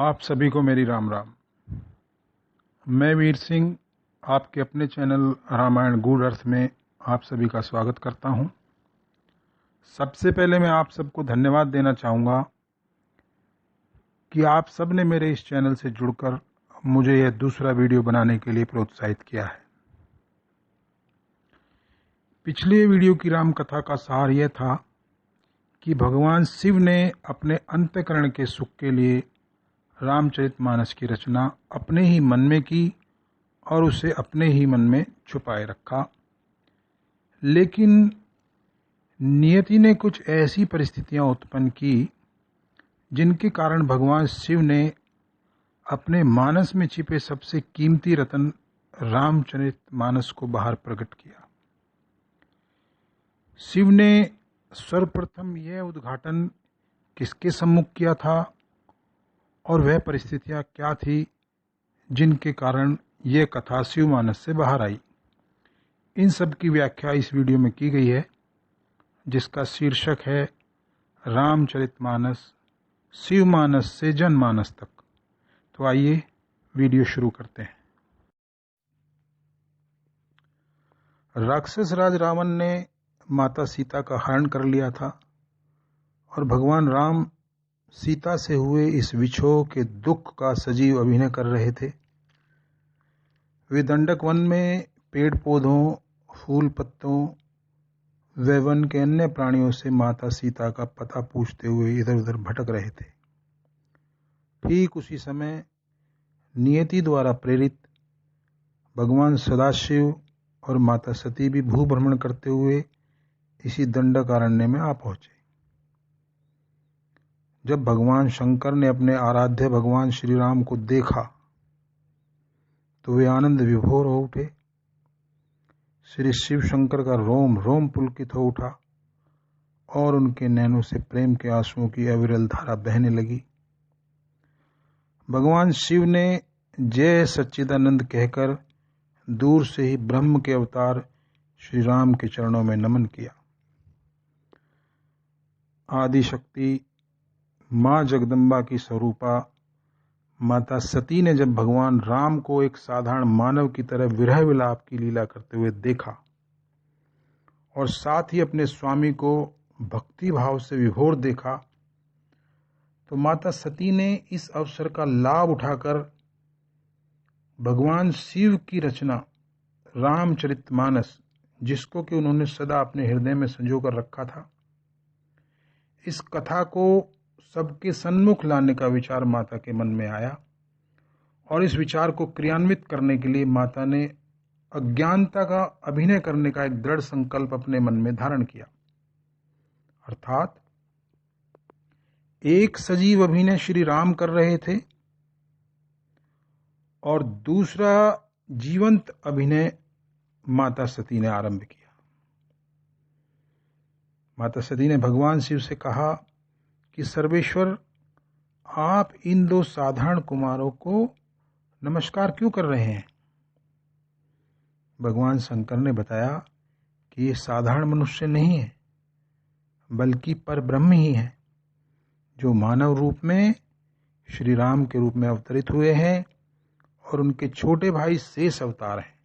आप सभी को मेरी राम राम। मैं वीर सिंह आपके अपने चैनल रामायण गूढ़ अर्थ में आप सभी का स्वागत करता हूं। सबसे पहले मैं आप सबको धन्यवाद देना चाहूँगा कि आप सब ने मेरे इस चैनल से जुड़कर मुझे यह दूसरा वीडियो बनाने के लिए प्रोत्साहित किया है। पिछले वीडियो की राम कथा का सार यह था कि भगवान शिव ने अपने अंतःकरण के सुख के लिए रामचरितमानस की रचना अपने ही मन में की और उसे अपने ही मन में छुपाए रखा। लेकिन नियति ने कुछ ऐसी परिस्थितियां उत्पन्न की जिनके कारण भगवान शिव ने अपने मानस में छिपे सबसे कीमती रतन रामचरितमानस को बाहर प्रकट किया। शिव ने सर्वप्रथम यह उद्घाटन किसके सम्मुख किया था और वह परिस्थितियां क्या थी जिनके कारण यह कथा शिवमानस से बाहर आई। इन सब की व्याख्या इस वीडियो में की गई है, जिसका शीर्षक है रामचरितमानस शिवमानस से जनमानस तक। तो आइए वीडियो शुरू करते हैं। राक्षस राज रावण ने माता सीता का हरण कर लिया था और भगवान राम सीता से हुए इस विछोह के दुख का सजीव अभिनय कर रहे थे। वे दंडक वन में पेड़ पौधों, फूल पत्तों व वन के अन्य प्राणियों से माता सीता का पता पूछते हुए इधर उधर भटक रहे थे। ठीक उसी समय नियति द्वारा प्रेरित भगवान सदाशिव और माता सती भी भू भ्रमण करते हुए इसी दंडकारण्य में आ पहुंचे। जब भगवान शंकर ने अपने आराध्य भगवान श्री राम को देखा तो वे आनंद विभोर हो उठे। श्री शिव शंकर का रोम रोम पुलकित हो उठा और उनके नैनों से प्रेम के आंसुओं की अविरल धारा बहने लगी। भगवान शिव ने जय सच्चिदानंद कहकर दूर से ही ब्रह्म के अवतार श्री राम के चरणों में नमन किया। आदि शक्ति मां जगदम्बा की स्वरूपा माता सती ने जब भगवान राम को एक साधारण मानव की तरह विरह विलाप की लीला करते हुए देखा और साथ ही अपने स्वामी को भक्ति भाव से विभोर देखा, तो माता सती ने इस अवसर का लाभ उठाकर भगवान शिव की रचना रामचरितमानस, जिसको कि उन्होंने सदा अपने हृदय में संजो कर रखा था, इस कथा को सबके सन्मुख लाने का विचार माता के मन में आया और इस विचार को क्रियान्वित करने के लिए माता ने अज्ञानता का अभिनय करने का एक दृढ़ संकल्प अपने मन में धारण किया। अर्थात एक सजीव अभिनय श्री राम कर रहे थे और दूसरा जीवंत अभिनय माता सती ने आरंभ किया। माता सती ने भगवान शिव से कहा कि सर्वेश्वर, आप इन दो साधारण कुमारों को नमस्कार क्यों कर रहे हैं? भगवान शंकर ने बताया कि ये साधारण मनुष्य नहीं है, बल्कि परब्रह्म ही है, जो मानव रूप में श्री राम के रूप में अवतरित हुए हैं और उनके छोटे भाई शेष अवतार हैं।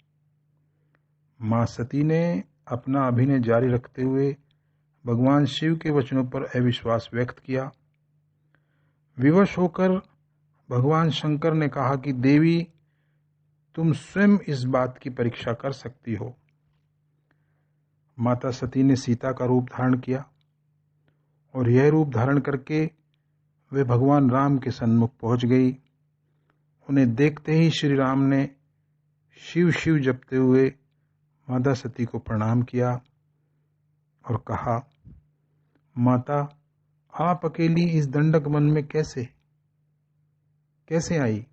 मां सती ने अपना अभिनय जारी रखते हुए भगवान शिव के वचनों पर अविश्वास व्यक्त किया। विवश होकर भगवान शंकर ने कहा कि देवी, तुम स्वयं इस बात की परीक्षा कर सकती हो। माता सती ने सीता का रूप धारण किया और यह रूप धारण करके वे भगवान राम के सन्मुख पहुंच गई। उन्हें देखते ही श्री राम ने शिव शिव जपते हुए माता सती को प्रणाम किया और कहा, माता, आप अकेली इस दंडक वन में कैसे आई?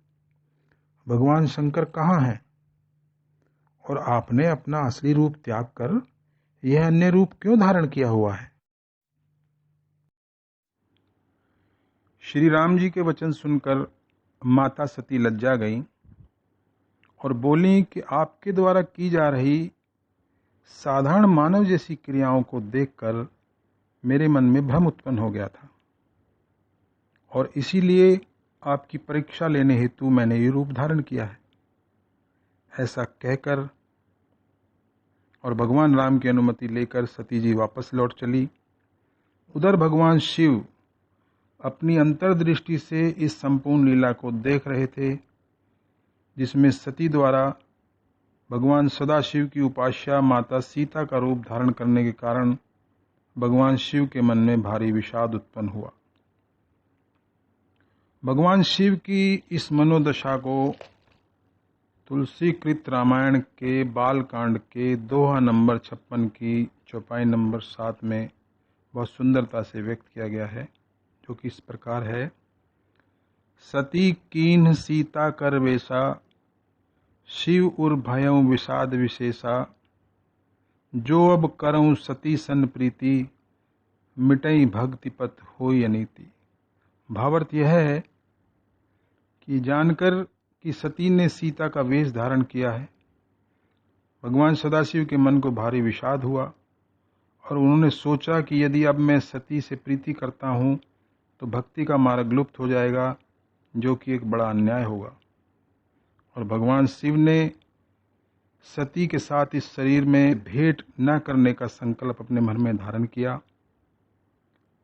भगवान शंकर कहाँ हैं? और आपने अपना असली रूप त्याग कर यह अन्य रूप क्यों धारण किया हुआ है? श्री राम जी के वचन सुनकर माता सती लज्जा गई और बोली कि आपके द्वारा की जा रही साधारण मानव जैसी क्रियाओं को देखकर मेरे मन में भ्रम उत्पन्न हो गया था और इसीलिए आपकी परीक्षा लेने हेतु मैंने ये रूप धारण किया है। ऐसा कहकर और भगवान राम की अनुमति लेकर सती जी वापस लौट चली। उधर भगवान शिव अपनी अंतर्दृष्टि से इस संपूर्ण लीला को देख रहे थे, जिसमें सती द्वारा भगवान सदाशिव की उपास्या माता सीता का रूप धारण करने के कारण भगवान शिव के मन में भारी विषाद उत्पन्न हुआ। भगवान शिव की इस मनोदशा को तुलसीकृत रामायण के बालकांड के दोहा नंबर 56 की चौपाई नंबर 7 में बहुत सुंदरता से व्यक्त किया गया है, जो कि इस प्रकार है। सती कीन्ह सीता कर वेसा, शिव उर भयं विषाद विशेषा, जो अब करऊं सती सन प्रीति, मिटई भक्ति पथ होई अनीति। भावार्थ यह है कि जानकर कि सती ने सीता का वेश धारण किया है, भगवान सदाशिव के मन को भारी विषाद हुआ और उन्होंने सोचा कि यदि अब मैं सती से प्रीति करता हूं तो भक्ति का मार्ग लुप्त हो जाएगा, जो कि एक बड़ा अन्याय होगा। और भगवान शिव ने सती के साथ इस शरीर में भेंट न करने का संकल्प अपने मन में धारण किया,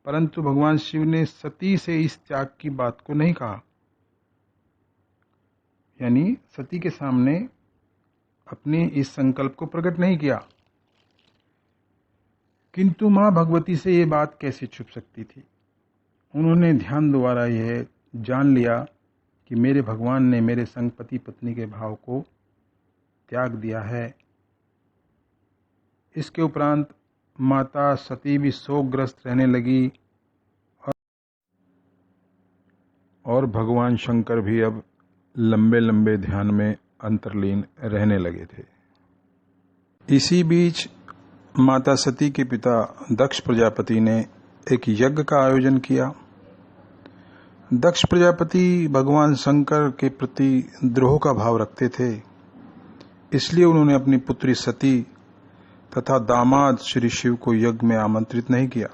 परंतु भगवान शिव ने सती से इस त्याग की बात को नहीं कहा, यानी सती के सामने अपने इस संकल्प को प्रकट नहीं किया। किंतु मां भगवती से ये बात कैसे छुप सकती थी। उन्होंने ध्यान द्वारा यह जान लिया कि मेरे भगवान ने मेरे संग पति पत्नी के भाव को त्याग दिया है। इसके उपरांत माता सती भी शोकग्रस्त रहने लगी और भगवान शंकर भी अब लंबे लंबे ध्यान में अंतर्लीन रहने लगे थे। इसी बीच माता सती के पिता दक्ष प्रजापति ने एक यज्ञ का आयोजन किया। दक्ष प्रजापति भगवान शंकर के प्रति द्रोह का भाव रखते थे, इसलिए उन्होंने अपनी पुत्री सती तथा दामाद श्री शिव को यज्ञ में आमंत्रित नहीं किया।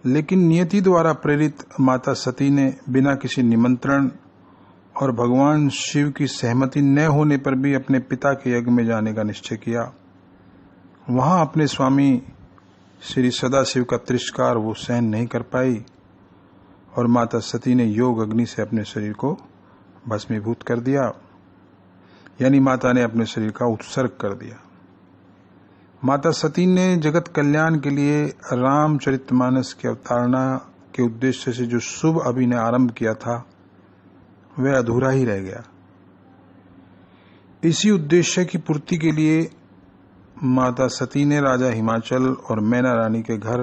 लेकिन नियति द्वारा प्रेरित माता सती ने बिना किसी निमंत्रण और भगवान शिव की सहमति न होने पर भी अपने पिता के यज्ञ में जाने का निश्चय किया। वहां अपने स्वामी श्री सदाशिव का तिरस्कार वो सहन नहीं कर पाई और माता सती ने योग अग्नि से अपने शरीर को भस्मीभूत कर दिया, यानी माता ने अपने शरीर का उत्सर्ग कर दिया। माता सती ने जगत कल्याण के लिए रामचरितमानस की अवतारणा के उद्देश्य से जो शुभ अभिनय आरंभ किया था वह अधूरा ही रह गया। इसी उद्देश्य की पूर्ति के लिए माता सती ने राजा हिमाचल और मैना रानी के घर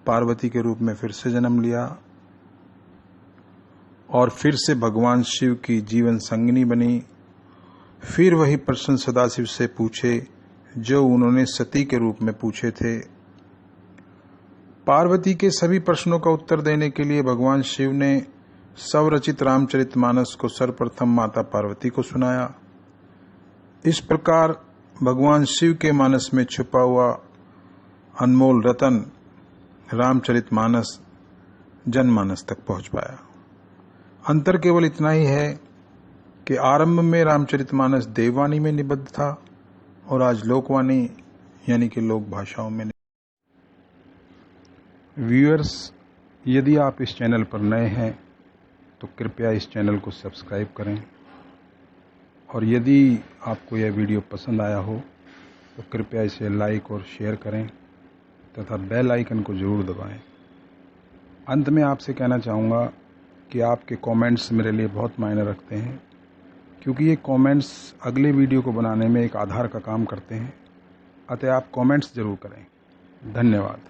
पार्वती के रूप में फिर से जन्म लिया और फिर से भगवान शिव की जीवन संगिनी बनी। फिर वही प्रश्न सदाशिव से पूछे जो उन्होंने सती के रूप में पूछे थे। पार्वती के सभी प्रश्नों का उत्तर देने के लिए भगवान शिव ने स्वरचित रामचरितमानस को सर्वप्रथम माता पार्वती को सुनाया। इस प्रकार भगवान शिव के मानस में छुपा हुआ अनमोल रतन रामचरितमानस जनमानस तक पहुंच पाया। अंतर केवल इतना ही है कि आरंभ में रामचरितमानस देववाणी में निबद्ध था और आज लोकवाणी यानी कि लोक भाषाओं में। व्यूअर्स, यदि आप इस चैनल पर नए हैं तो कृपया इस चैनल को सब्सक्राइब करें और यदि आपको यह वीडियो पसंद आया हो तो कृपया इसे लाइक और शेयर करें तथा बेल आइकन को जरूर दबाएं। अंत में आपसे कहना चाहूँगा कि आपके कमेंट्स मेरे लिए बहुत मायने रखते हैं, क्योंकि ये कमेंट्स अगले वीडियो को बनाने में एक आधार का काम करते हैं। अतः आप कमेंट्स जरूर करें। धन्यवाद।